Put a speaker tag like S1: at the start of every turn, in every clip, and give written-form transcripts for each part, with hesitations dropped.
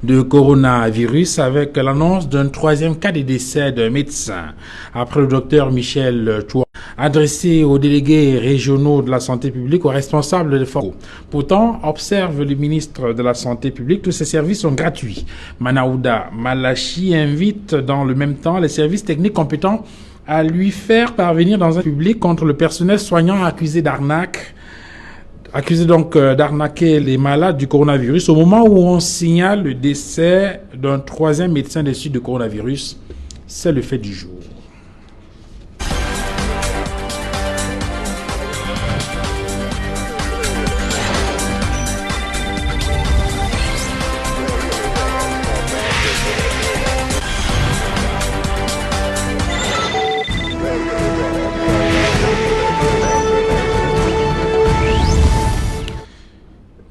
S1: de coronavirus avec l'annonce d'un troisième cas de décès d'un médecin. Après le docteur Michel Chouan, adressé aux délégués régionaux de la santé publique, aux responsables de force. Pourtant, observe le ministre de la Santé publique, tous ces services sont gratuits. Manaouda Malachi invite dans le même temps les services techniques compétents à lui faire parvenir dans un public contre le personnel soignant accusé d'arnaque. Accusé donc d'arnaquer les malades du coronavirus au moment où on signale le décès d'un troisième médecin décédé du coronavirus. C'est le fait du jour.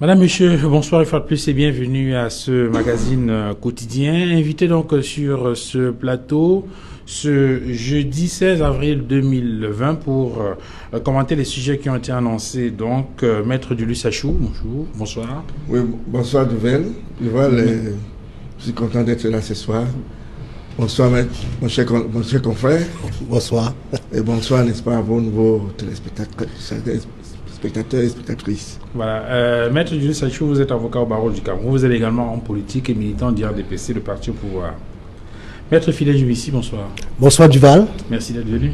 S1: Madame, Monsieur, bonsoir une fois de plus et bienvenue à ce magazine quotidien. Invité donc sur ce plateau ce jeudi 16 avril 2020 pour commenter les sujets qui ont été annoncés. Donc, Maître Julius Sachou, bonjour, bonsoir.
S2: Oui, bonsoir Duvel. Je suis content d'être là ce soir. Bonsoir mon cher confrère.
S3: Bonsoir.
S2: Et bonsoir, n'est-ce pas, à vos nouveaux téléspectateurs et spectatrices.
S1: Voilà. Maître Julius Sachou, vous êtes avocat au barreau du Cameroun. Vous êtes également homme politique et militant d'IRDPC, le parti au pouvoir. Maître Fidèle Juvissi, bonsoir.
S3: Bonsoir Duval.
S1: Merci d'être venu.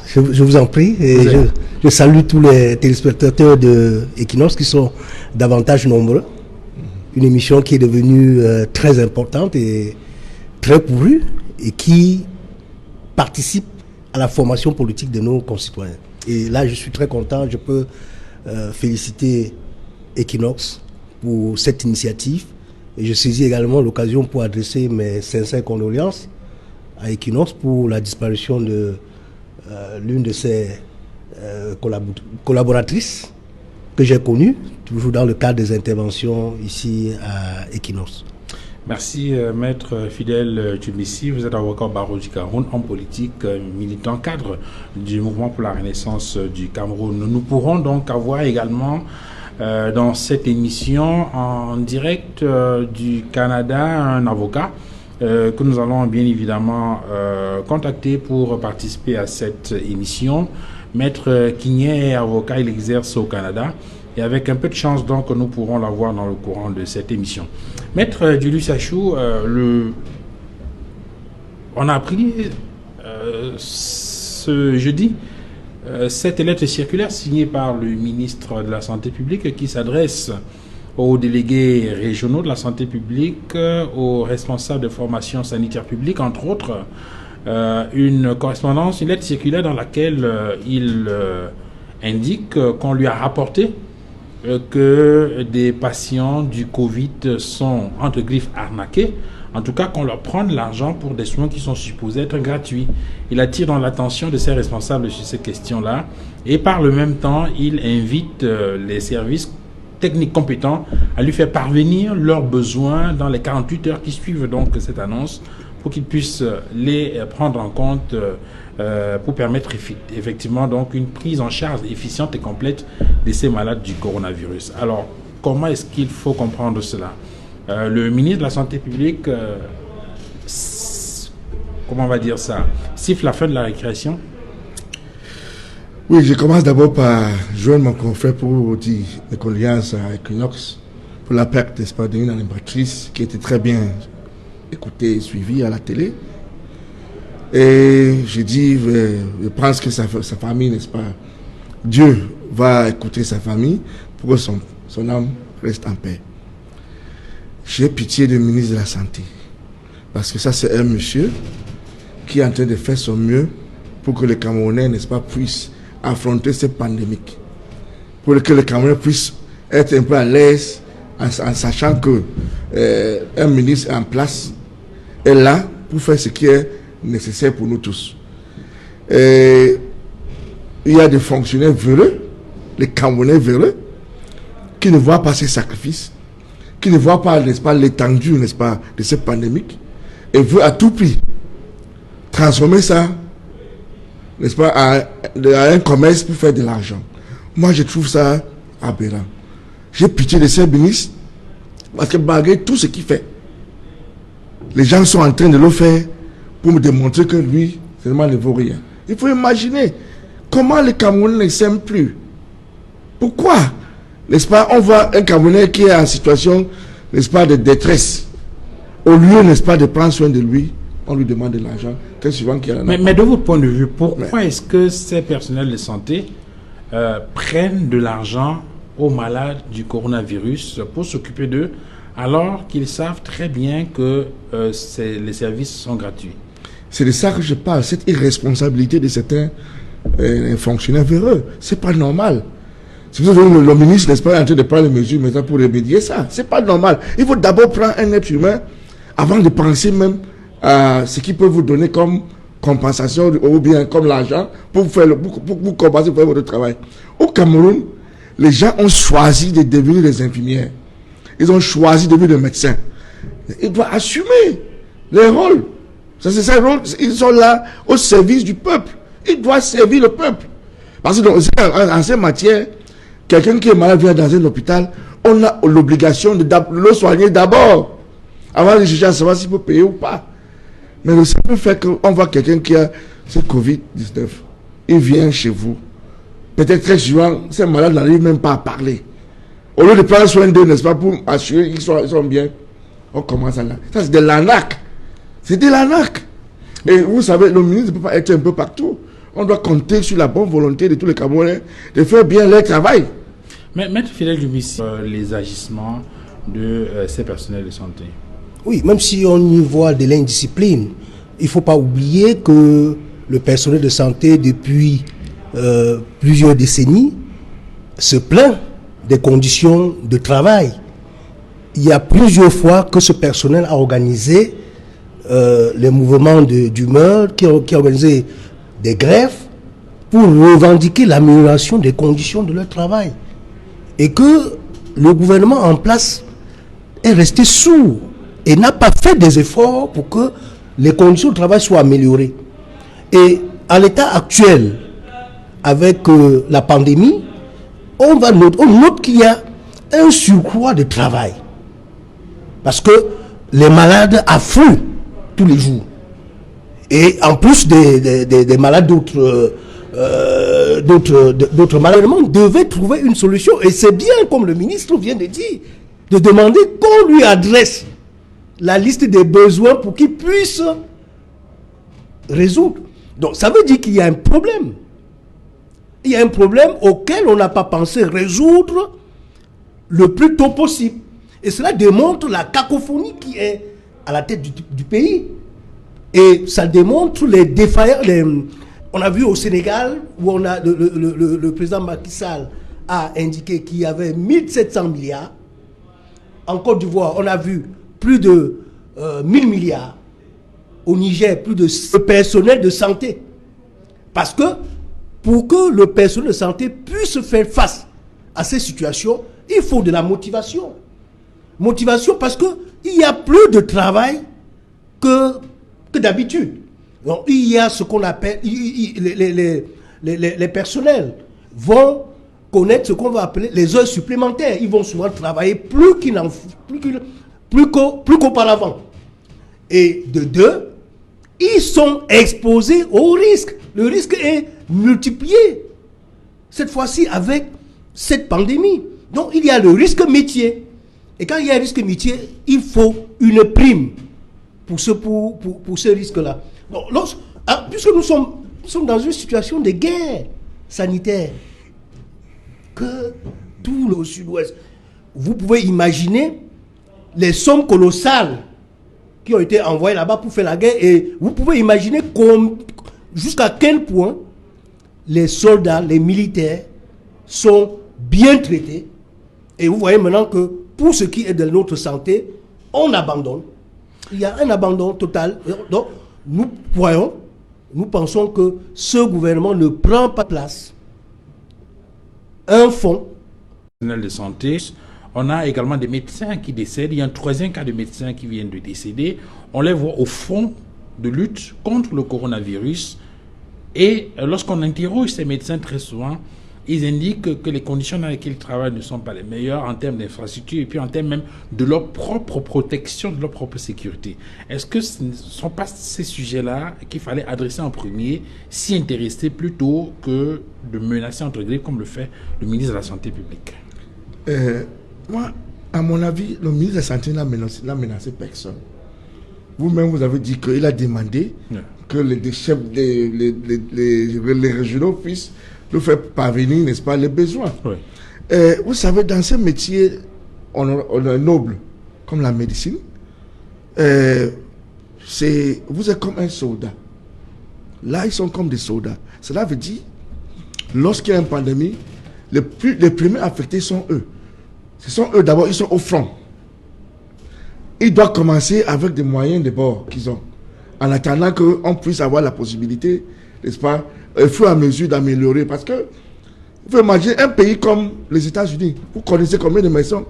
S3: Je vous en prie. Et je salue tous les téléspectateurs de Equinox qui sont davantage nombreux. Une émission qui est devenue très importante et très courue et qui participe à la formation politique de nos concitoyens. Et là, je suis très content. Je peux féliciter Equinox pour cette initiative. Et je saisis également l'occasion pour adresser mes sincères condoléances à Equinox pour la disparition de l'une de ses collaboratrices que j'ai connue, toujours dans le cadre des interventions ici à Equinox. Merci,
S1: Maître Fidèle Juvissi. Vous êtes avocat au barreau du Cameroun, homme politique, militant, cadre du mouvement pour la renaissance du Cameroun. Nous pourrons donc avoir également dans cette émission en direct du Canada un avocat que nous allons bien évidemment contacter pour participer à cette émission. Maître Quignet est avocat, il exerce au Canada. Et avec un peu de chance, donc, nous pourrons l'avoir dans le courant de cette émission. Maître Julius Sachou, on a appris ce jeudi cette lettre circulaire signée par le ministre de la Santé publique qui s'adresse aux délégués régionaux de la santé publique, aux responsables de formation sanitaire publique, entre autres, une correspondance, une lettre circulaire dans laquelle il indique qu'on lui a rapporté que des patients du Covid sont, entre griffes, arnaqués, en tout cas qu'on leur prend de l'argent pour des soins qui sont supposés être gratuits. Il attire dans l'attention de ses responsables sur ces questions-là et par le même temps, il invite les services techniques compétents à lui faire parvenir leurs besoins dans les 48 heures qui suivent donc cette annonce pour qu'ils puissent les prendre en compte pour permettre effectivement donc une prise en charge efficiente et complète de ces malades du coronavirus. Alors, comment est-ce qu'il faut comprendre cela? Le ministre de la Santé publique, comment on va dire ça, siffle la fin de la récréation?
S2: Oui, je commence d'abord par joindre mon confrère pour dire mes condoléances à Equinox pour la perte, n'est-ce pas, d'une animatrice qui était très bien écoutée et suivie à la télé. Et je dis, je pense que sa famille, n'est-ce pas, Dieu va écouter sa famille pour que son âme reste en paix. J'ai pitié du ministre de la Santé, parce que ça c'est un monsieur qui est en train de faire son mieux pour que les Camerounais, n'est-ce pas, puissent affronter cette pandémie, pour que les Camerounais puissent être un peu à l'aise en sachant que un ministre en place est là pour faire ce qui est nécessaire pour nous tous. Et il y a des fonctionnaires véreux, les Camerounais véreux, qui ne voient pas ces sacrifices, qui ne voient pas, n'est-ce pas, l'étendue, n'est-ce pas, de cette pandémie, et veulent à tout prix transformer ça, n'est-ce pas, à un commerce pour faire de l'argent. Moi, je trouve ça aberrant. J'ai pitié de ces ministres, parce que malgré tout ce qu'il fait, Les gens sont en train de le faire pour me démontrer que lui, seulement, ne vaut rien. Il faut imaginer comment les Camerounais ne s'aiment plus. Pourquoi, n'est-ce pas, on voit un Camerounais qui est en situation, n'est-ce pas, de détresse. Au lieu, n'est-ce pas, de prendre soin de lui, on lui demande de l'argent. Très souvent qu'il y a
S1: mais de votre point de vue, pourquoi est-ce que ces personnels de santé prennent de l'argent aux malades du coronavirus pour s'occuper d'eux, alors qu'ils savent très bien que les services sont gratuits?
S2: C'est de ça que je parle, cette irresponsabilité de certains fonctionnaires véreux. C'est pas normal. C'est pour ça que le ministre, n'est-ce pas, est en train de prendre les mesures maintenant pour remédier ça. C'est pas normal. Il faut d'abord prendre un être humain avant de penser même à ce qu'il peut vous donner comme compensation ou bien comme l'argent pour vous compenser pour faire votre travail. Au Cameroun, les gens ont choisi de devenir des infirmières. Ils ont choisi de devenir des médecins. Ils doivent assumer leur rôle. Ça, c'est ça le rôle. Ils sont là au service du peuple. Ils doivent servir le peuple. Parce que en ces matières, quelqu'un qui est malade vient dans un hôpital, on a l'obligation de le soigner d'abord, avant de chercher à savoir s'il peut payer ou pas. Mais le simple fait qu'on voit quelqu'un qui a ce Covid-19, il vient chez vous. Peut-être très souvent, ces malades n'arrivent même pas à parler. Au lieu de prendre soin d'eux, n'est-ce pas, pour assurer qu'ils sont bien, on commence à là. Ça, c'est de l'arnaque. C'est de l'arnaque. Et vous savez, le ministre ne peut pas être un peu partout. On doit compter sur la bonne volonté de tous les Camerounais de faire bien leur travail.
S1: Mais Maître Fidèle Dumissi, les agissements de ces personnels de santé.
S3: Oui, même si on y voit de l'indiscipline, il ne faut pas oublier que le personnel de santé, depuis plusieurs décennies, se plaint des conditions de travail. Il y a plusieurs fois que ce personnel a organisé les mouvements d'humeur, qui a organisé des grèves pour revendiquer l'amélioration des conditions de leur travail. Et que le gouvernement en place est resté sourd et n'a pas fait des efforts pour que les conditions de travail soient améliorées. Et à l'état actuel, avec la pandémie, on note qu'il y a un surcroît de travail. Parce que les malades affluent tous les jours. Et en plus des malades d'autres malades, devaient trouver une solution. Et c'est bien, comme le ministre vient de dire, de demander qu'on lui adresse la liste des besoins pour qu'il puisse résoudre. Donc ça veut dire qu'il y a un problème. Il y a un problème auquel on n'a pas pensé résoudre le plus tôt possible. Et cela démontre la cacophonie qui est à la tête du pays. Et ça démontre les défaillances. On a vu au Sénégal, où on a le président Macky Sall a indiqué qu'il y avait 1700 milliards. En Côte d'Ivoire, on a vu plus de 1000 milliards. Au Niger, plus de personnel de santé. Parce que pour que le personnel de santé puisse faire face à ces situations, il faut de la motivation. Motivation parce qu'il y a plus de travail que d'habitude. Donc il y a ce qu'on appelle, les personnels vont connaître ce qu'on va appeler les heures supplémentaires. Ils vont souvent travailler plus qu'auparavant. Et de deux, ils sont exposés au risque. Le risque est multiplié, cette fois-ci avec cette pandémie. Donc il y a le risque métier. Et quand il y a un risque métier, il faut une prime pour ce risque-là. Donc, puisque nous sommes dans une situation de guerre sanitaire, que tout le sud-ouest, vous pouvez imaginer les sommes colossales qui ont été envoyées là-bas pour faire la guerre, et vous pouvez imaginer jusqu'à quel point les soldats, les militaires sont bien traités. Et vous voyez maintenant que pour ce qui est de notre santé, on abandonne. Il y a un abandon total. Donc, nous pensons que ce gouvernement ne prend pas place. Un fonds
S1: de santé. On a également des médecins qui décèdent. Il y a un troisième cas de médecins qui viennent de décéder. On les voit au fond de lutte contre le coronavirus. Et lorsqu'on interroge ces médecins, très souvent, ils indiquent que les conditions dans lesquelles ils travaillent ne sont pas les meilleures en termes d'infrastructure et puis en termes même de leur propre protection, de leur propre sécurité. Est-ce que ce ne sont pas ces sujets-là qu'il fallait adresser en premier, s'y intéresser plutôt que de menacer entre guillemets comme le fait le ministre de la Santé publique?
S2: Moi, à mon avis, le ministre de la Santé n'a menacé personne. Vous-même, vous avez dit qu'il a demandé que les chefs, les régionaux puissent nous faire parvenir, n'est-ce pas, les besoins. Oui. Vous savez, dans ces métiers, on est noble, comme la médecine. Vous êtes comme un soldat. Là, ils sont comme des soldats. Cela veut dire, lorsqu'il y a une pandémie, les premiers affectés sont eux. Ce sont eux d'abord, ils sont au front. Ils doivent commencer avec des moyens de bord qu'ils ont, en attendant qu'on puisse avoir la possibilité, n'est-ce pas, au fur et à mesure d'améliorer. Parce que, vous pouvez imaginer un pays comme les États-Unis. Vous connaissez combien de médecins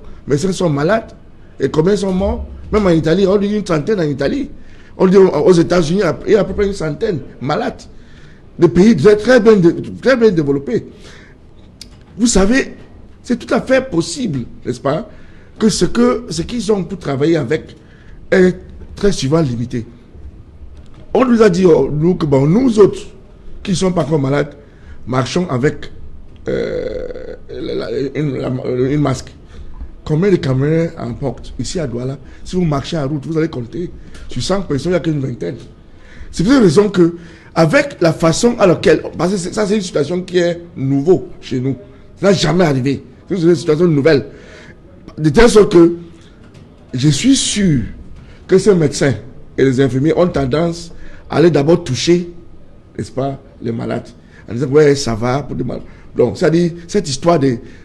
S2: sont malades et combien sont morts? Même en Italie, on dit une trentaine en Italie. On dit aux États-Unis, il y a à peu près une centaine malades. Des pays très bien développés. Vous savez, c'est tout à fait possible, n'est-ce pas, que ce qu'ils ont pour travailler avec est très souvent limité. On nous a dit, nous, que bon, nous autres, qui ne sont pas encore malades, marchons avec une masque. Combien de Camerounais en portent? Ici à Douala, si vous marchez en route, vous allez compter sur 100 personnes, il n'y a qu'une vingtaine. C'est pour cette raison que, avec la façon à laquelle, parce que ça c'est une situation qui est nouveau chez nous, ça n'a jamais arrivé. C'est une situation nouvelle. De telle sorte que je suis sûr que ces médecins et les infirmiers ont tendance à aller d'abord toucher, n'est-ce pas, les malades. En disant, ouais, ça va pour des malades. Donc, c'est-à-dire, cette histoire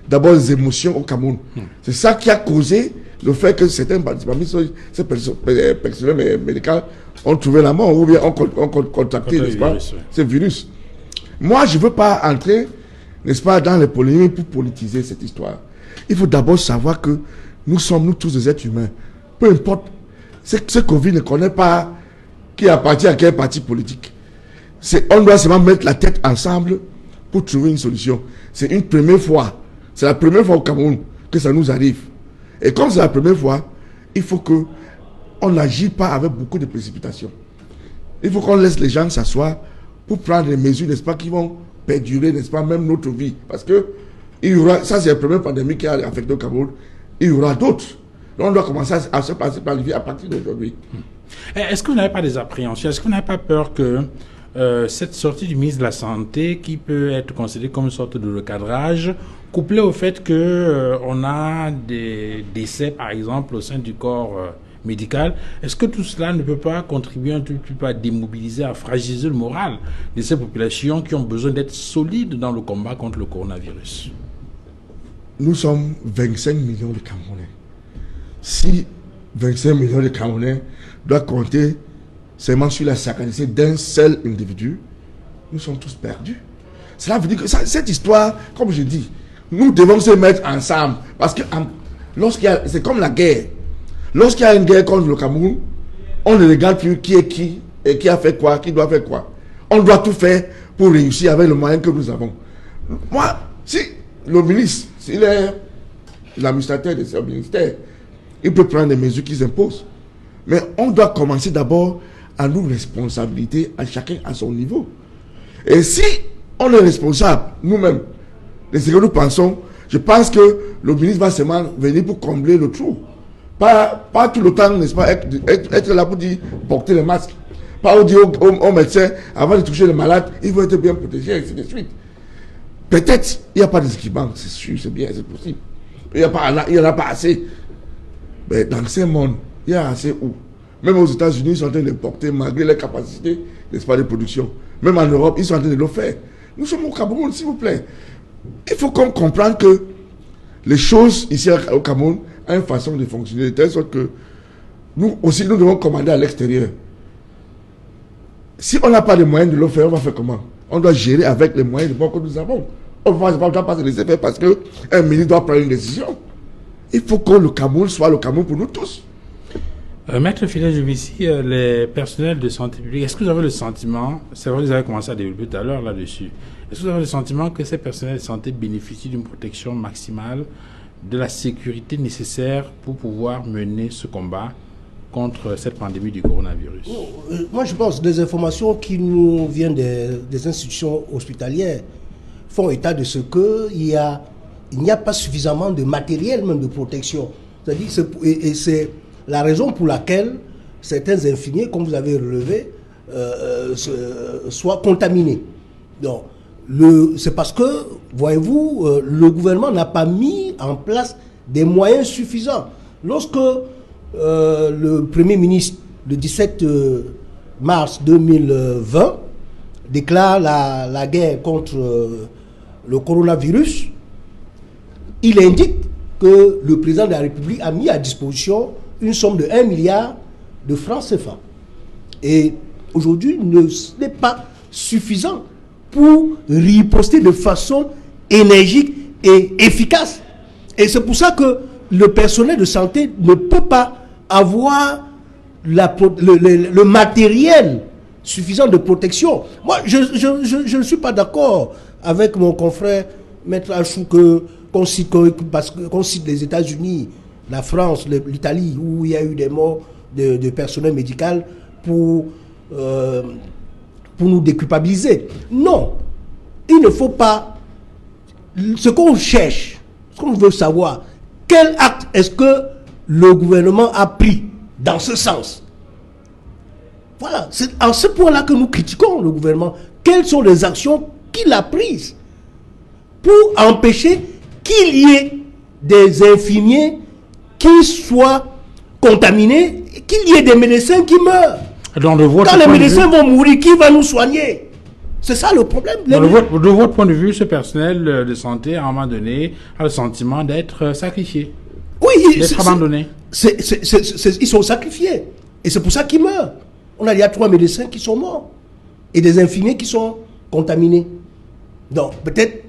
S2: d'abord des émotions au Cameroun. C'est ça qui a causé le fait que certains ces personnels médicaux ont trouvé la mort ou bien ont contracté, n'est-ce pas, ce virus. Moi, je ne veux pas entrer, n'est-ce pas, dans les polémiques pour politiser cette histoire. Il faut d'abord savoir que nous sommes, nous tous, des êtres humains. Peu importe, ce Covid ne connaît pas qui appartient à quel parti politique. On doit seulement mettre la tête ensemble pour trouver une solution. C'est une première fois. C'est la première fois au Cameroun que ça nous arrive. Et comme c'est la première fois, il faut qu'on n'agit pas avec beaucoup de précipitation. Il faut qu'on laisse les gens s'asseoir pour prendre des mesures, n'est-ce pas, qui vont perdurer, n'est-ce pas, même notre vie. Parce que il y aura, ça c'est la première pandémie qui a affecté le Cameroun, il y aura d'autres. Donc on doit commencer à se passer par la vie à partir d'aujourd'hui.
S1: Est-ce que vous n'avez pas des appréhensions? Est-ce que vous n'avez pas peur que cette sortie du ministre de la Santé, qui peut être considérée comme une sorte de recadrage, couplée au fait qu'on a des décès, par exemple, au sein du corps médical, est-ce que tout cela ne peut pas contribuer un tout petit peu à démobiliser, à fragiliser le moral de ces populations qui ont besoin d'être solides dans le combat contre le coronavirus?
S2: Nous sommes 25 millions de Camerounais. Si 25 millions de Camerounais doivent compter seulement sur la sacralité d'un seul individu, nous sommes tous perdus. Cela veut dire que cette histoire, comme je dis, nous devons se mettre ensemble. Parce que c'est comme la guerre. Lorsqu'il y a une guerre contre le Cameroun, on ne regarde plus qui est qui et qui a fait quoi, qui doit faire quoi. On doit tout faire pour réussir avec le moyen que nous avons. Moi, si le ministre, s'il est l'administrateur de ce ministère, il peut prendre des mesures qu'il impose. Mais on doit commencer d'abord à nous responsabiliser, à chacun à son niveau. Et si on est responsable, nous-mêmes, de ce que nous pensons, je pense que le ministre va seulement venir pour combler le trou. Pas tout le temps, n'est-ce pas, être là pour dire porter le masque. Pas dire aux médecins, avant de toucher le malade, il faut être bien protégé, et ainsi de suite. Peut-être, il n'y a pas d'équipement, c'est sûr, c'est bien, c'est possible. Il n'y en a pas assez. Mais dans ce monde, il y a assez où? Même aux États-Unis, ils sont en train de porter, malgré les capacités, n'est-ce pas, de production. Même en Europe, ils sont en train de le faire. Nous sommes au Cameroun, s'il vous plaît. Il faut qu'on comprenne que les choses ici au Cameroun ont une façon de fonctionner, de telle sorte que nous aussi, nous devons commander à l'extérieur. Si on n'a pas les moyens de le faire, on va faire comment? On doit gérer avec les moyens de bord que nous avons. On ne doit pas se laisser faire parce qu'un ministre doit prendre une décision. Il faut que le Cameroun soit le Cameroun pour nous tous.
S1: Maître Fidèle Juvissi, les personnels de santé publique, est-ce que vous avez le sentiment, c'est vrai que vous avez commencé à développer tout à l'heure là-dessus, est-ce que vous avez le sentiment que ces personnels de santé bénéficient d'une protection maximale, de la sécurité nécessaire pour pouvoir mener ce combat contre cette pandémie du coronavirus?
S3: Moi, je pense que des informations qui nous viennent des institutions hospitalières font état de ce qu'il n'y a pas suffisamment de matériel même de protection. C'est-à-dire, c'est la raison pour laquelle certains infirmiers, comme vous avez relevé, soient contaminés. Donc, c'est parce que, voyez-vous, le gouvernement n'a pas mis en place des moyens suffisants. Lorsque le Premier ministre, le 17 mars 2020, déclare la guerre contre le coronavirus, il indique que le président de la République a mis à disposition une somme de 1 milliard de francs CFA. Et aujourd'hui, ce n'est pas suffisant pour riposter de façon énergique et efficace. Et c'est pour ça que le personnel de santé ne peut pas avoir le matériel suffisant de protection. Moi, je ne suis pas d'accord avec mon confrère Maître Achou qu'on cite les États-Unis, la France, l'Italie, où il y a eu des morts de personnel médical pour nous déculpabiliser. Non, il ne faut pas. Ce qu'on cherche, ce qu'on veut savoir, quel acte est-ce que le gouvernement a pris dans ce sens? Voilà, c'est en ce point-là que nous critiquons le gouvernement. Quelles sont les actions qu'il a prises pour empêcher qu'il y ait des infirmiers qui soient contaminés, qu'il y ait des médecins qui meurent? Quand les médecins vont mourir, qui va nous soigner? C'est ça le problème.
S1: De votre point de vue, ce personnel de santé, à un moment donné, a le sentiment d'être sacrifié.
S3: Oui,
S1: d'être abandonné.
S3: Ils sont sacrifiés. Et c'est pour ça qu'ils meurent. Il y a 3 médecins qui sont morts. Et des infirmiers qui sont contaminés. Donc, peut-être,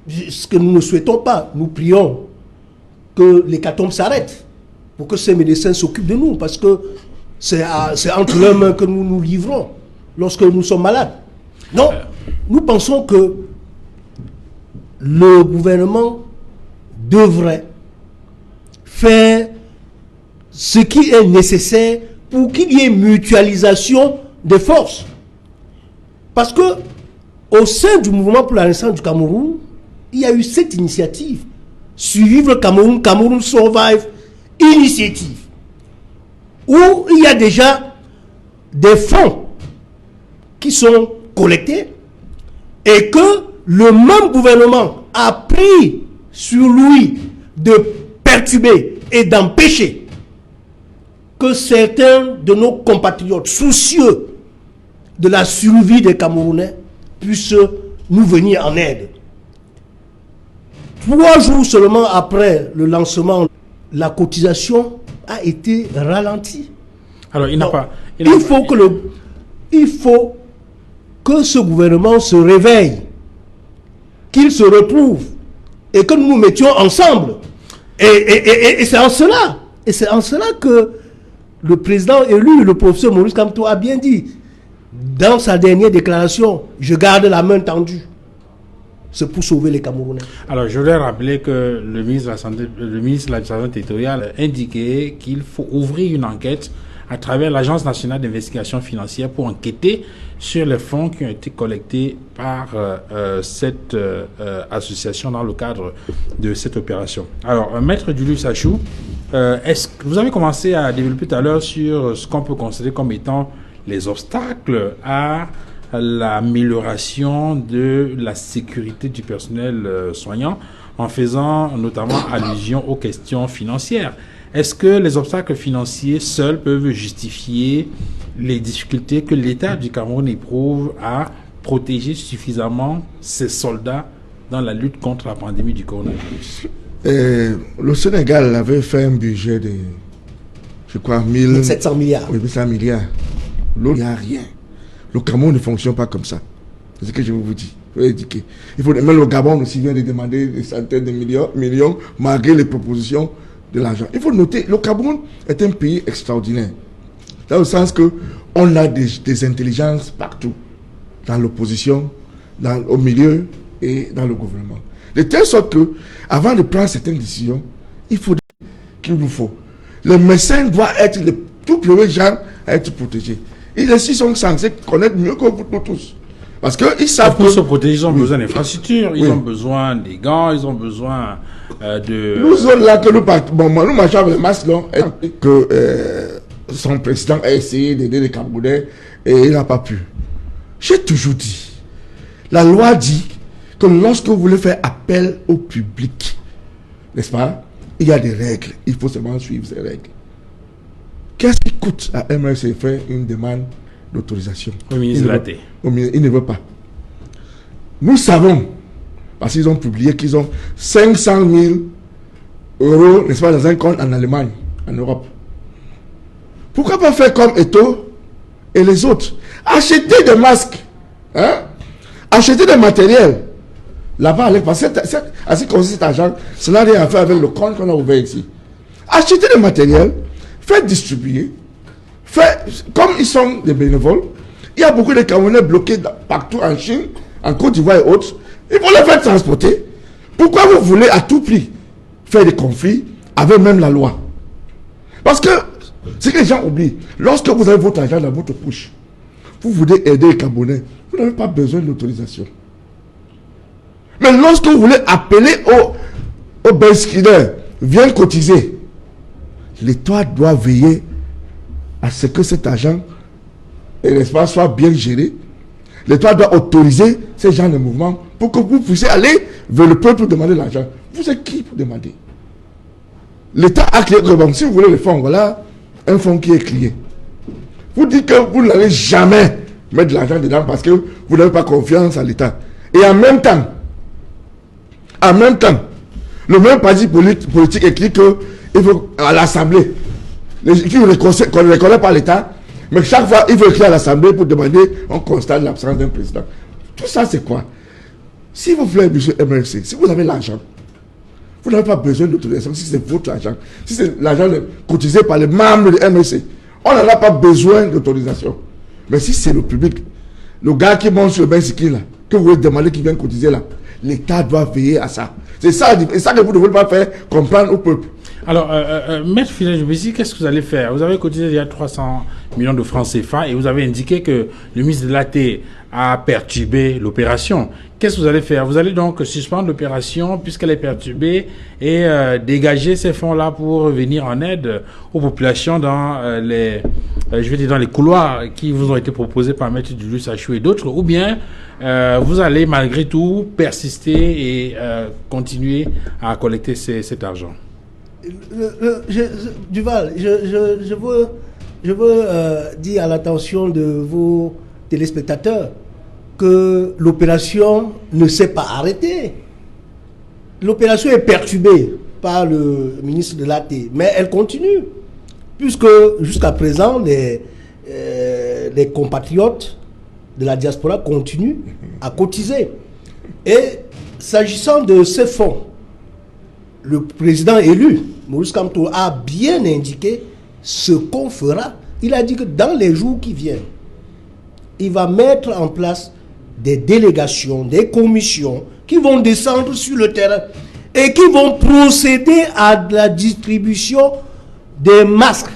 S3: ce que nous ne souhaitons pas, nous prions que l'hécatombe s'arrête pour que ces médecins s'occupent de nous. Parce que c'est entre leurs mains que nous nous livrons lorsque nous sommes malades. Donc, nous pensons que le gouvernement devrait faire ce qui est nécessaire pour qu'il y ait mutualisation des forces. Parce que au sein du mouvement pour la renaissance du Cameroun, il y a eu cette initiative, Suivre le Cameroun, Cameroun Survive Initiative, où il y a déjà des fonds qui sont collectés et que le même gouvernement a pris sur lui de perturber et d'empêcher que certains de nos compatriotes soucieux de la survie des Camerounais puissent nous venir en aide. 3 jours seulement après le lancement, la cotisation a été ralentie.
S1: Alors, il
S3: faut que ce gouvernement se réveille, qu'il se retrouve et que nous nous mettions ensemble. Et c'est en cela. Et c'est en cela que le président élu, le professeur Maurice Kamto, a bien dit, dans sa dernière déclaration, je garde la main tendue. C'est pour sauver les Camerounais.
S1: Alors, je voudrais rappeler que le ministre de la Santé, le ministre de l'Administration territoriale a indiqué qu'il faut ouvrir une enquête à travers l'Agence nationale d'investigation financière pour enquêter sur les fonds qui ont été collectés par cette association dans le cadre de cette opération. Alors, Maître Julius Achou, est-ce que vous avez commencé à développer tout à l'heure sur ce qu'on peut considérer comme étant les obstacles à l'amélioration de la sécurité du personnel soignant, en faisant notamment allusion aux questions financières. Est-ce que les obstacles financiers seuls peuvent justifier les difficultés que l'État du Cameroun éprouve à protéger suffisamment ses soldats dans la lutte contre la pandémie du coronavirus?
S2: Le Sénégal avait fait un budget de, je crois,
S3: 700 milliards.
S2: Oui, 700 milliards. L'autre, il n'y a rien. Le Cameroun ne fonctionne pas comme ça. C'est ce que je vous dis. Il faut, même le Gabon aussi vient de demander des centaines de millions malgré les propositions de l'argent. Il faut noter, le Cameroun est un pays extraordinaire. Dans le sens que on a des intelligences partout. Dans l'opposition, au milieu et dans le gouvernement. De telle sorte que, avant de prendre certaines décisions, il faut qu'il nous faut. Le médecin doit être le tout premier genre à être protégé. Ils aussi sont censés connaître mieux que vous tous. Parce qu'ils savent
S1: pour se protéger, ils ont besoin d'infrastructures, ils ont besoin des gants, ils ont besoin de...
S2: Nous sommes là que nous partons. Bon, nous marchons avec le masque long, que son président a essayé d'aider les Camerounais et il n'a pas pu. J'ai toujours dit, la loi dit que lorsque vous voulez faire appel au public, n'est-ce pas, il y a des règles, il faut seulement suivre ces règles. Qu'est-ce qui coûte à MRC faire une demande d'autorisation?
S1: Au ministre de la T.
S2: Il ne veut pas. Nous savons, parce qu'ils ont publié qu'ils ont 500 000 euros, n'est-ce pas, dans un compte en Allemagne, en Europe. Pourquoi pas faire comme Eto et les autres? Acheter des masques, hein? Acheter des matériels. Là-bas, parce que ainsi qu'on cet argent, cela n'a rien à faire avec le compte qu'on a ouvert ici. Acheter des matériels, faire distribuer, comme ils sont des bénévoles, il y a beaucoup de Camerounais bloqués partout en Chine, en Côte d'Ivoire et autres. Il faut les faire transporter. Pourquoi vous voulez à tout prix faire des conflits avec même la loi? Parce que, ce que les gens oublient, lorsque vous avez votre argent dans votre poche, vous voulez aider les Camerounais, vous n'avez pas besoin d'autorisation. Mais lorsque vous voulez appeler au Benskiner, viens cotiser, l'État doit veiller à ce que cet argent et l'espace soit bien géré. L'État doit autoriser ces gens de mouvement pour que vous puissiez aller vers le peuple demander l'argent. Vous êtes qui pour demander? L'État a créé que bon, si vous voulez le fonds, voilà un fonds qui est créé. Vous dites que vous n'allez jamais mettre de l'argent dedans parce que vous n'avez pas confiance à l'État. Et en même temps, le même parti politique écrit que il faut à l'Assemblée, qu'on ne reconnaît pas l'État, mais chaque fois il faut écrire à l'Assemblée pour demander, on constate l'absence d'un président. Tout ça c'est quoi? Si vous voulez, monsieur MRC, si vous avez l'argent, vous n'avez pas besoin d'autorisation si c'est votre argent. Si c'est l'argent cotisé par les membres de MRC, on n'en a pas besoin d'autorisation. Mais si c'est le public, le gars qui monte sur le Benskiner là, que vous voulez demander qu'il vienne cotiser là, l'État doit veiller à ça. C'est ça que vous ne voulez pas faire comprendre au peuple.
S1: Alors, Maître Philaire-Djoubesi, qu'est-ce que vous allez faire? Vous avez cotisé il y a 300 millions de francs CFA et vous avez indiqué que le ministre de l'AT a perturbé l'opération. Qu'est-ce que vous allez faire? Vous allez donc suspendre l'opération puisqu'elle est perturbée et dégager ces fonds-là pour venir en aide aux populations dans dans les couloirs qui vous ont été proposés par Maître Julius Achou et d'autres, ou bien vous allez malgré tout persister et continuer à collecter cet argent?
S3: Duval, je veux dire à l'attention de vos téléspectateurs que l'opération ne s'est pas arrêtée. L'opération est perturbée par le ministre de l'AT, mais elle continue, puisque jusqu'à présent, les compatriotes de la diaspora continuent à cotiser. Et s'agissant de ces fonds, le président élu, Maurice Kamto, a bien indiqué ce qu'on fera. Il a dit que dans les jours qui viennent, il va mettre en place des délégations, des commissions qui vont descendre sur le terrain et qui vont procéder à la distribution des masques,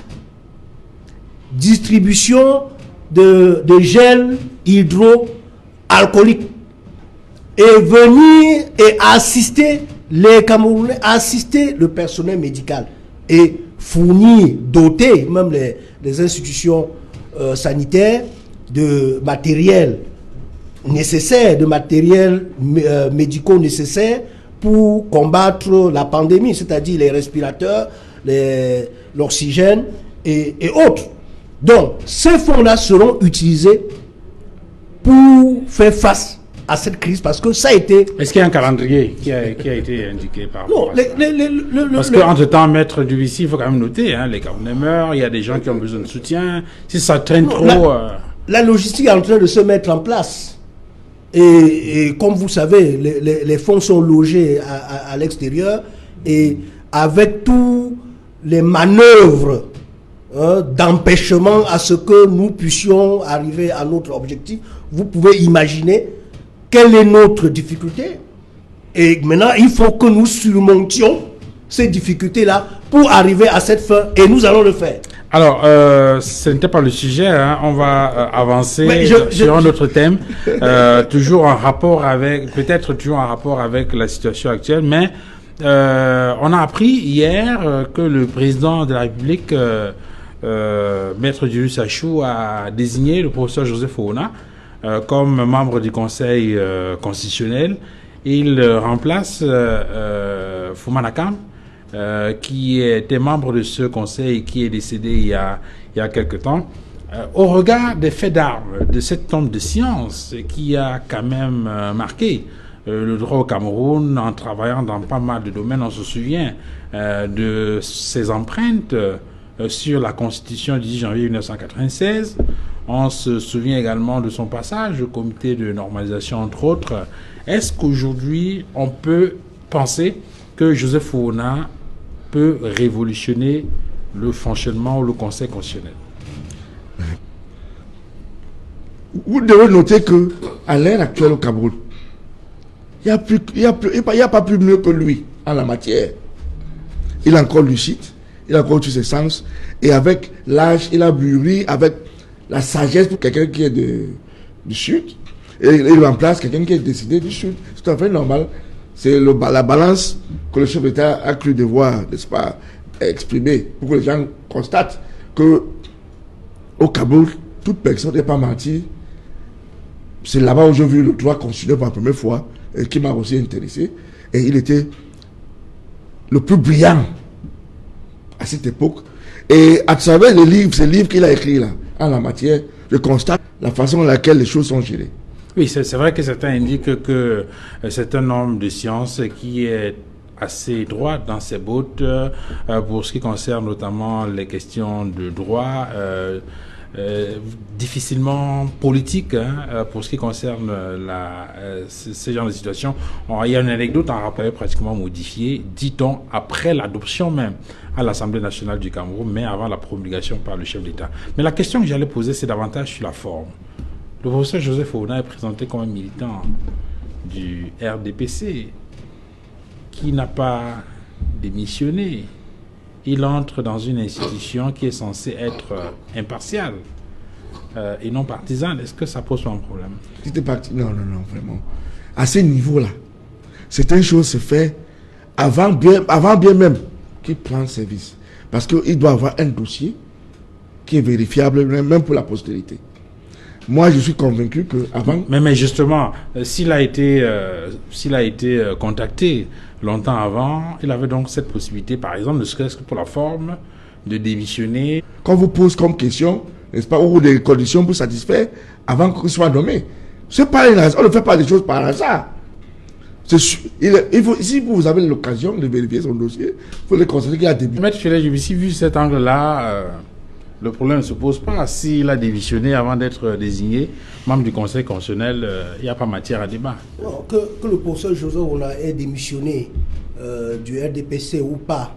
S3: distribution de gel hydroalcoolique et venir et assister les Camerounais, assister le personnel médical et fournir, doter même les institutions sanitaires de matériel nécessaire, de matériel médicaux nécessaire pour combattre la pandémie, c'est-à-dire les respirateurs, l'oxygène et autres. Donc, ces fonds-là seront utilisés pour faire face à cette crise, parce que ça a été...
S1: Est-ce qu'il y a un calendrier qui a été indiqué par rapport
S3: non,
S1: à ça? Parce qu'entre-temps, Maître Djoubesi, il faut quand même noter, hein, les Camerounais meurent, il y a des gens qui ont besoin de soutien. Si ça traîne trop...
S3: La logistique est en train de se mettre en place. Et comme vous savez, les fonds sont logés à l'extérieur. Et avec tous les manœuvres d'empêchement à ce que nous puissions arriver à notre objectif, vous pouvez imaginer quelle est notre difficulté. Et maintenant, il faut que nous surmontions ces difficultés-là pour arriver à cette fin, et nous allons le faire.
S1: Alors, ce n'était pas le sujet, hein. On va avancer sur un autre thème, toujours en rapport avec, peut-être toujours en rapport avec la situation actuelle, mais on a appris hier que le président de la République, Maître Julius Achou, a désigné le professeur Joseph Ouna comme membre du Conseil constitutionnel. Il remplace Foumaman Akam, qui était membre de ce conseil et qui est décédé il y a quelque temps. Au regard des faits d'armes, de cette tombe de science qui a quand même marqué le droit au Cameroun en travaillant dans pas mal de domaines, on se souvient de ses empreintes sur la Constitution du 10 janvier 1996. On se souvient également de son passage au comité de normalisation, entre autres. Est-ce qu'aujourd'hui, on peut penser que Joseph Ouna peut révolutionner le fonctionnement ou le Conseil constitutionnel?
S2: Vous devez noter qu'à l'ère actuelle au Cameroun, il n'y a pas plus mieux que lui en la matière. Il est encore lucide, il a encore tous ses sens, et avec l'âge, il a mûri avec la sagesse pour quelqu'un qui est du Sud, et il remplace quelqu'un qui est décidé du Sud. C'est tout à fait normal. C'est la balance que le chef d'État a cru devoir, n'est-ce pas, exprimer, pour que les gens constatent que au Cameroun, toute personne n'est pas mentie. C'est là-bas où j'ai vu le droit constitutionnel pour la première fois, et qui m'a aussi intéressé. Et il était le plus brillant à cette époque. Et à travers ces livres qu'il a écrits là, en la matière, je constate la façon dans laquelle les choses sont gérées.
S1: Oui, c'est vrai que certains indiquent que c'est un homme de science qui est assez droit dans ses bottes pour ce qui concerne notamment les questions de droit, difficilement politique pour ce qui concerne ce genre de situation. Il y a une anecdote en rapport pratiquement modifié, dit-on, après l'adoption même à l'Assemblée nationale du Cameroun, mais avant la promulgation par le chef d'État. Mais la question que j'allais poser, c'est davantage sur la forme. Le professeur Joseph Ouna est présenté comme un militant du RDPC qui n'a pas démissionné. Il entre dans une institution qui est censée être impartiale et non partisane. Est-ce que ça pose pas un problème?
S2: Non, vraiment. À ce niveau-là, certaines choses se font avant bien même qu'il prenne service. Parce qu'il doit avoir un dossier qui est vérifiable, même pour la postérité. Moi, je suis convaincu qu'avant...
S1: Mais justement, s'il a été contacté longtemps avant, il avait donc cette possibilité, par exemple, ne serait-ce que pour la forme, de démissionner.
S2: Quand vous posez comme question, n'est-ce pas, ou des conditions pour satisfaire avant qu'il soit nommé. C'est pas on ne fait pas des choses par hasard. Si vous avez l'occasion de vérifier son dossier, il faut le constater qu'il a démissionné.
S1: Maître Félix, si vu cet angle-là... le problème ne se pose pas. S'il a démissionné avant d'être désigné membre du Conseil constitutionnel, il n'y a pas matière à débat.
S3: Non, que le professeur Joseph Ouna ait démissionné du RDPC ou pas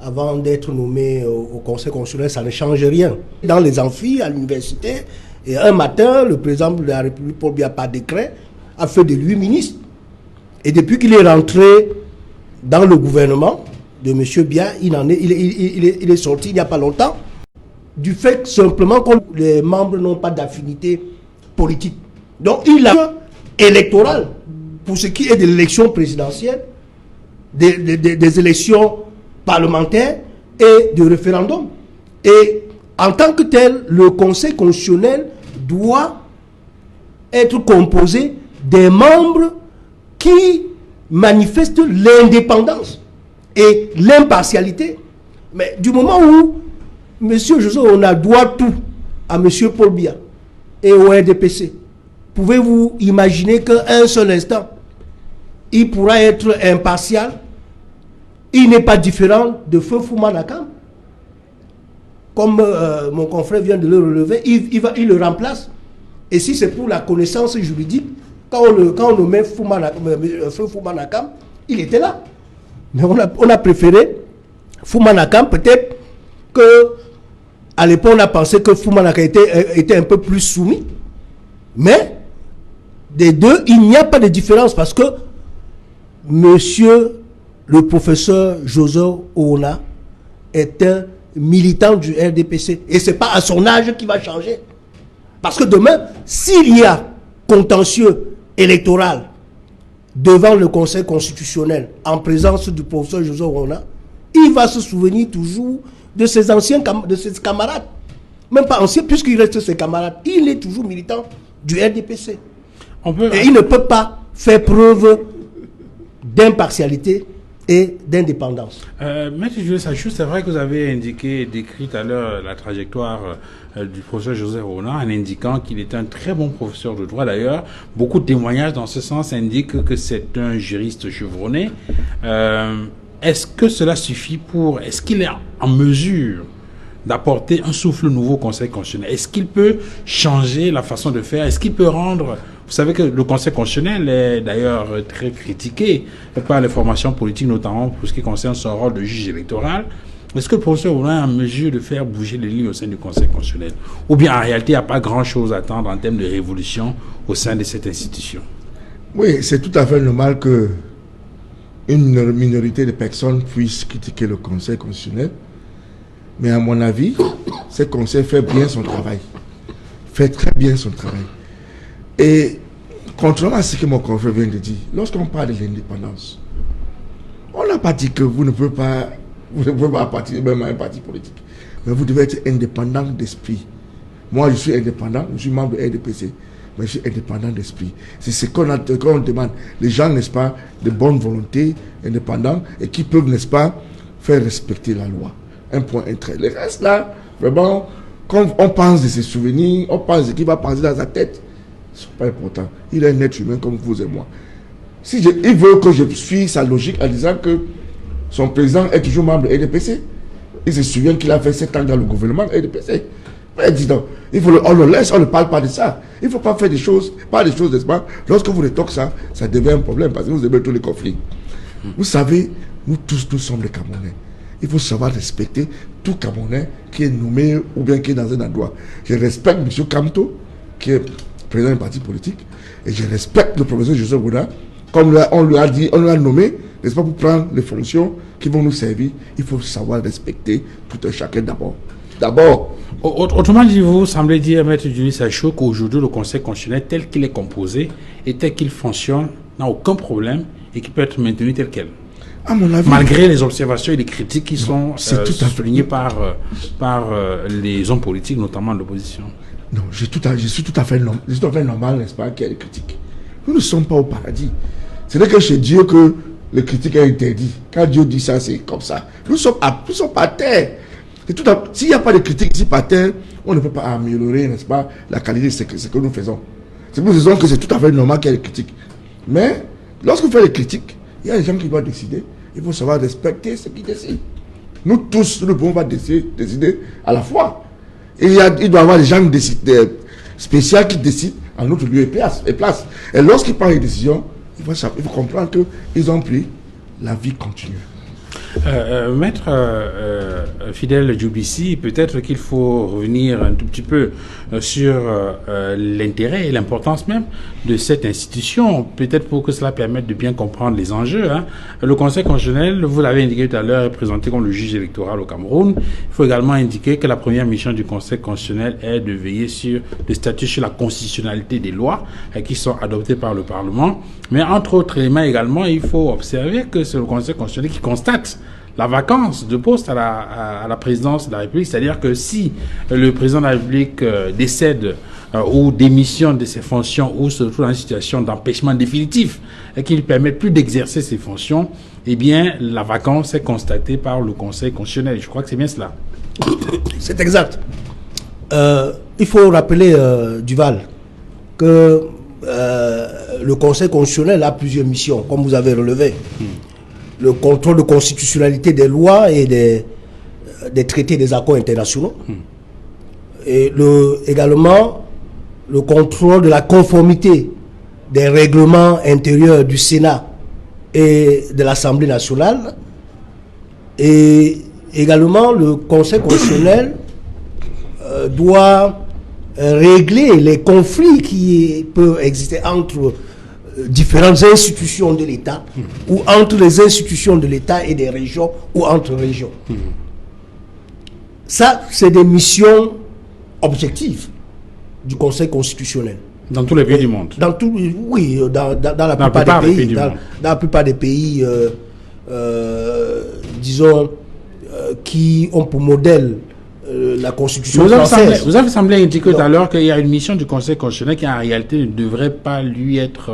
S3: avant d'être nommé au Conseil constitutionnel, ça ne change rien. Dans les amphis, à l'université, et un matin, le président de la République, Paul Biya, par décret, a fait de lui ministre. Et depuis qu'il est rentré dans le gouvernement de M. Biya, il est sorti il n'y a pas longtemps, du fait simplement que les membres n'ont pas d'affinité politique. Donc il a électoral pour ce qui est de l'élection présidentielle, des élections parlementaires et de référendum. Et en tant que tel, le Conseil constitutionnel doit être composé des membres qui manifestent l'indépendance et l'impartialité. Mais du moment où Monsieur Joseph Ouna doit tout à Monsieur Paul Biya et au RDPC, pouvez-vous imaginer qu'à un seul instant, il pourra être impartial? Il n'est pas différent de Feu Foumaman Akam. Comme mon confrère vient de le relever, il le remplace. Et si c'est pour la connaissance juridique, quand on nommait Feu Foumaman Akam, il était là. Mais on a préféré Foumanakam, peut-être que à l'époque on a pensé que Foumanakam était un peu plus soumis, mais des deux, il n'y a pas de différence parce que monsieur le professeur Joseph Oona est un militant du RDPC et c'est pas à son âge qu'il va changer. Parce que demain, s'il y a contentieux électoral devant le Conseil constitutionnel en présence du professeur Joseph Oona, il va se souvenir toujours de ses camarades. Même pas anciens, puisqu'il reste ses camarades. Il est toujours militant du RDPC. Et il ne peut pas faire preuve d'impartialité et d'indépendance.
S1: Maître Julius Achou, c'est vrai que vous avez décrit tout à l'heure la trajectoire du professeur Joseph Oona en indiquant qu'il est un très bon professeur de droit. D'ailleurs, beaucoup de témoignages dans ce sens indiquent que c'est un juriste chevronné. Est-ce que cela suffit est-ce qu'il est en mesure d'apporter un souffle nouveau au Conseil constitutionnel? Est-ce qu'il peut changer la façon de faire? Est-ce qu'il peut rendre... Vous savez que le Conseil constitutionnel est d'ailleurs très critiqué par les formations politiques, notamment pour ce qui concerne son rôle de juge électoral. Est-ce que le professeur Oona est en mesure de faire bouger les lignes au sein du Conseil constitutionnel? Ou bien en réalité, il n'y a pas grand-chose à attendre en termes de révolution au sein de cette institution?
S2: Oui, c'est tout à fait normal que une minorité de personnes puissent critiquer le Conseil constitutionnel. Mais à mon avis, ce conseil fait bien son travail. Fait très bien son travail. Et contrairement à ce que mon confrère vient de dire, lorsqu'on parle de l'indépendance, on n'a pas dit que vous ne pouvez pas appartenir même à un parti politique. Mais vous devez être indépendant d'esprit. Moi, je suis indépendant, je suis membre de RDPC, mais je suis indépendant d'esprit. C'est ce qu'on demande. Les gens, n'est-ce pas, de bonne volonté, indépendants, et qui peuvent, n'est-ce pas, faire respecter la loi. Un point, un trait. Le reste là, vraiment, quand on pense de ses souvenirs, on pense de ce qu'il va penser dans sa tête, ce n'est pas important. Il est un être humain comme vous et moi. Il veut que je suive sa logique en disant que son président est toujours membre de RDPC. Il se souvient qu'il a fait 7 ans dans le gouvernement RDPC. Mais dis donc, on le laisse, on ne parle pas de ça. Il ne faut pas faire des choses, n'est-ce pas? Lorsque vous rétorquez ça, ça devient un problème parce que vous aimez tous les conflits. Vous savez, nous tous, nous sommes des Camerounais. Il faut savoir respecter tout Camerounais qui est nommé ou bien qui est dans un endroit. Je respecte M. Kamto, qui est président d'un parti politique, et je respecte le professeur Joseph Oona, comme on lui a dit, on lui a nommé, n'est-ce pas, pour prendre les fonctions qui vont nous servir. Il faut savoir respecter tout un chacun d'abord.
S1: Autrement dit, vous semblez dire, Maître Julius Achou, qu'aujourd'hui, le Conseil constitutionnel, tel qu'il est composé et tel qu'il fonctionne, n'a aucun problème et qui peut être maintenu tel quel.
S2: À mon avis,
S1: malgré les observations et les critiques qui sont soulignées par les hommes politiques, notamment de l'opposition.
S2: Non, je suis tout à fait normal, n'est-ce pas, qu'il y ait des critiques. Nous ne sommes pas au paradis. Ce n'est que chez Dieu que les critiques est interdit. Quand Dieu dit ça, c'est comme ça. Nous sommes pas terre. S'il n'y a pas de critiques ici par terre, on ne peut pas améliorer, n'est-ce pas, la qualité de ce que nous faisons. C'est pour raison que c'est tout à fait normal qu'il y ait des critiques. Mais lorsque vous faites des critiques, il y a des gens qui doivent décider. Il faut savoir respecter ce qu'ils décident. Nous tous, nous ne pouvons pas décider à la fois. Il doit y avoir des gens spéciaux qui décident en notre lieu et place. Et lorsqu'ils prennent les décisions, il faut comprendre qu'ils ont pris, la vie continue.
S1: Maître Fidèle Djoubissi, peut-être qu'il faut revenir un tout petit peu sur l'intérêt et l'importance même de cette institution, peut-être pour que cela permette de bien comprendre les enjeux. Le Conseil constitutionnel, vous l'avez indiqué tout à l'heure, est présenté comme le juge électoral au Cameroun. Il faut également indiquer que la première mission du Conseil constitutionnel est de veiller sur le statut sur la constitutionnalité des lois qui sont adoptées par le Parlement. Mais entre autres éléments également, il faut observer que c'est le Conseil constitutionnel qui constate la vacance de poste à la présidence de la République. C'est-à-dire que si le président de la République décède ou démissionne de ses fonctions ou se trouve dans une situation d'empêchement définitif et qu'il ne permet plus d'exercer ses fonctions, eh bien, la vacance est constatée par le Conseil constitutionnel. Je crois que c'est bien cela.
S3: C'est exact. Il faut rappeler, Duval, que le Conseil constitutionnel a plusieurs missions, comme vous avez relevé. Le contrôle de constitutionnalité des lois et des traités, des accords internationaux. Et également le contrôle de la conformité des règlements intérieurs du Sénat et de l'Assemblée nationale. Et également, le Conseil constitutionnel doit régler les conflits qui peuvent exister entre différentes institutions de l'État ou entre les institutions de l'État et des régions ou entre régions. Ça, c'est des missions objectives du Conseil constitutionnel.
S1: Dans tous les pays du monde.
S3: Dans la plupart des pays. Dans la plupart des pays, disons, qui ont pour modèle la Constitution française.
S1: Vous avez semblé indiquer tout à l'heure qu'il y a une mission du Conseil constitutionnel qui en réalité ne devrait pas lui être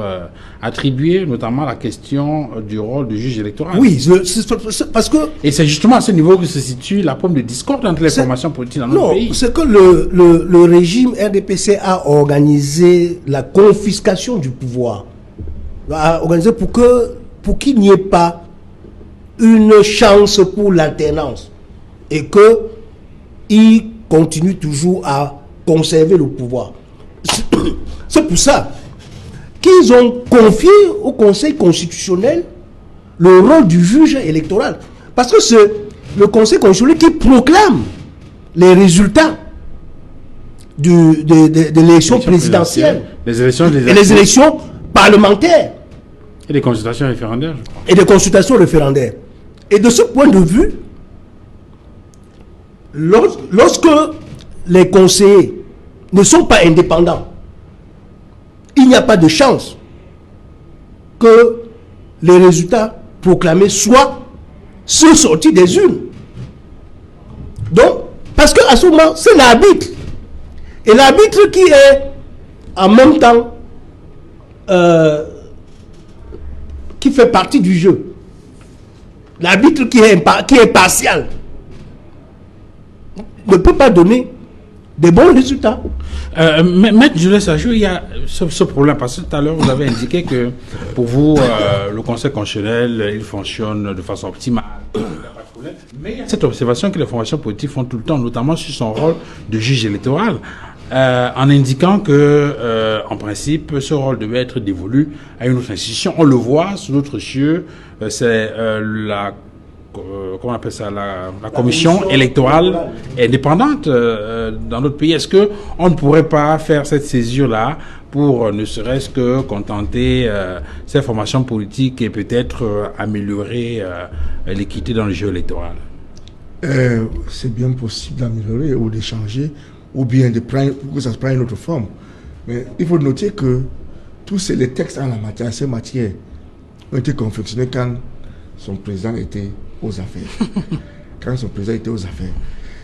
S1: attribuée, notamment la question du rôle du juge électoral.
S3: Oui, parce que...
S1: Et c'est justement à ce niveau que se situe la pomme de discorde entre les formations politiques dans notre pays.
S3: Non, c'est que le régime RDPC a organisé la confiscation du pouvoir. A organisé pour qu'il n'y ait pas une chance pour l'alternance. Et que ils continuent toujours à conserver le pouvoir. C'est pour ça qu'ils ont confié au Conseil constitutionnel le rôle du juge électoral. Parce que c'est le Conseil constitutionnel qui proclame les résultats de l'élection présidentielle,
S1: les élections
S3: et les élections parlementaires.
S1: Et les consultations référendaires, je crois.
S3: Et des consultations référendaires. Et de ce point de vue, lorsque les conseillers ne sont pas indépendants, il n'y a pas de chance que les résultats proclamés soient sortis des urnes. Donc, parce qu'à ce moment, c'est l'arbitre. Et l'arbitre qui est en même temps qui fait partie du jeu. L'arbitre qui est partial ne peut pas donner des bons résultats.
S1: Maître Julius Ajou, il y a ce problème, parce que tout à l'heure vous avez indiqué que pour vous, le Conseil constitutionnel, il fonctionne de façon optimale. Mais il y a cette observation que les formations politiques font tout le temps, notamment sur son rôle de juge électoral, en indiquant que, en principe, ce rôle devait être dévolu à une autre institution. On le voit sous d'autres cieux, c'est comment on appelle ça, la commission électorale indépendante dans notre pays. Est-ce que on ne pourrait pas faire cette césure-là pour ne serait-ce que contenter ces formations politiques et peut-être améliorer l'équité dans le jeu électoral?
S2: C'est bien possible d'améliorer ou de changer ou bien de prendre, pour que ça se prenne une autre forme. Mais il faut noter que tous les textes en la matière, ces matières ont été confectionnés quand son président était aux affaires. Quand son président était aux affaires.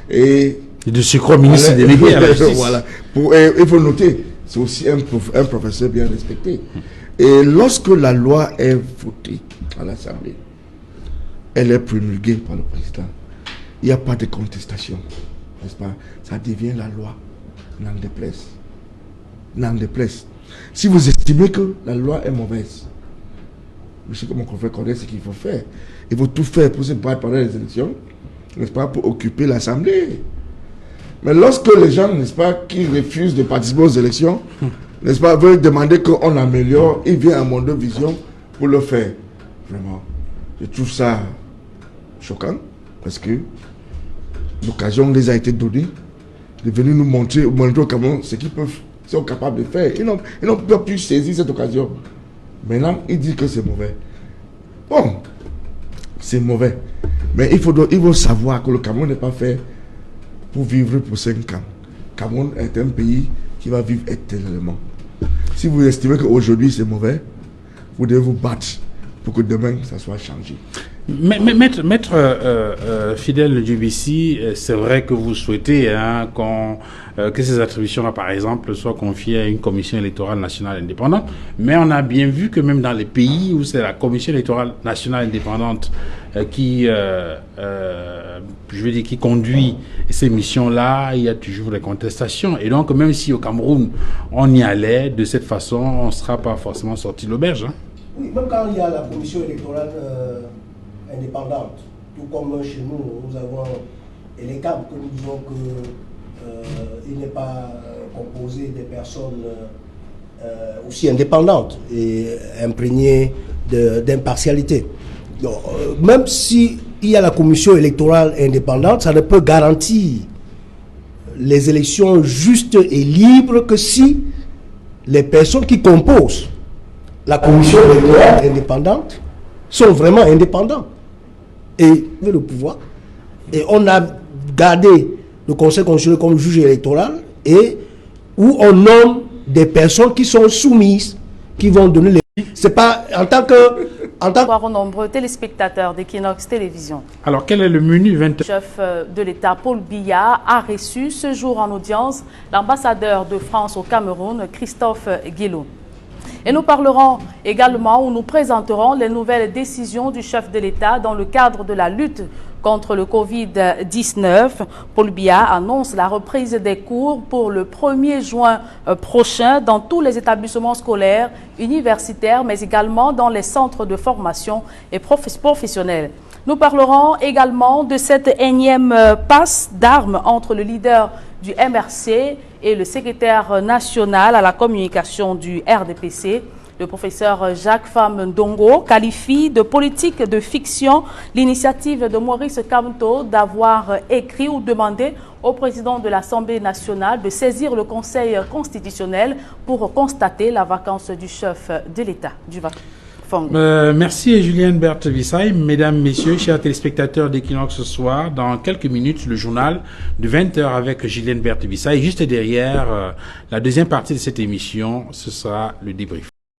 S2: Et
S1: de surcroît ministre délégué à la justice.
S2: Voilà. Il faut noter, c'est aussi un professeur bien respecté. Et lorsque la loi est votée à l'Assemblée, elle est promulguée par le président. Il n'y a pas de contestation. N'est-ce pas? Ça devient la loi. N'en déplaise. N'en déplaise. Si vous estimez que la loi est mauvaise, je sais que mon confrère connaît ce qu'il faut faire. Il faut tout faire pour se battre pendant les élections, n'est-ce pas, pour occuper l'Assemblée. Mais lorsque les gens, n'est-ce pas, qui refusent de participer aux élections, n'est-ce pas, veulent demander qu'on améliore, ils viennent à mon deux vision pour le faire. Vraiment, je trouve ça choquant, parce que l'occasion les a été donnée de venir nous montrer au Cameroun ce qu'ils sont capables de faire. Ils n'ont pas pu saisir cette occasion. Maintenant, ils disent que c'est mauvais. Bon, c'est mauvais. Mais il faut savoir que le Cameroun n'est pas fait pour vivre pour 5 ans. Le Cameroun est un pays qui va vivre éternellement. Si vous estimez qu'aujourd'hui c'est mauvais, vous devez vous battre pour que demain ça soit changé.
S1: Maître Fidèle Djibissi, c'est vrai que vous souhaitez que ces attributions-là, par exemple, soient confiées à une commission électorale nationale indépendante, mais on a bien vu que même dans les pays où c'est la commission électorale nationale indépendante qui conduit ces missions-là, il y a toujours des contestations. Et donc, même si au Cameroun, on y allait de cette façon, on ne sera pas forcément sorti de l'auberge. Hein?
S3: Oui, même quand il y a la commission électorale indépendante, tout comme chez nous, nous avons les cadres que nous disons qu'il n'est pas composé des personnes aussi indépendantes et imprégnées d'impartialité. Même si il y a la commission électorale indépendante, ça ne peut garantir les élections justes et libres que si les personnes qui composent la commission électorale indépendante sont vraiment indépendants et le pouvoir. Et on a gardé le Conseil constitutionnel comme juge électoral et où on nomme des personnes qui sont soumises, qui vont donner les... C'est pas en tant que...
S4: Bonsoir aux nombreux téléspectateurs d'Equinox Télévision.
S1: Alors, quel est le menu 20...
S4: Le chef de l'État, Paul Biya, a reçu ce jour en audience l'ambassadeur de France au Cameroun, Christophe Guilou. Et nous parlerons également, ou nous présenterons les nouvelles décisions du chef de l'État dans le cadre de la lutte contre le Covid-19. Paul Biya annonce la reprise des cours pour le 1er juin prochain dans tous les établissements scolaires, universitaires, mais également dans les centres de formation et professionnels. Nous parlerons également de cette énième passe d'armes entre le leader du MRC et le secrétaire national à la communication du RDPC. Le professeur Jacques Fam Ndongo qualifie de politique de fiction l'initiative de Maurice Kamto d'avoir écrit ou demandé au président de l'Assemblée nationale de saisir le Conseil constitutionnel pour constater la vacance du chef de l'État.
S1: Merci Julienne Berthe Vissaille. Mesdames, Messieurs, chers téléspectateurs d'Equinox ce soir, dans quelques minutes, le journal de 20h avec Julienne Berthe Vissaille. Juste derrière la deuxième partie de cette émission, ce sera le débrief.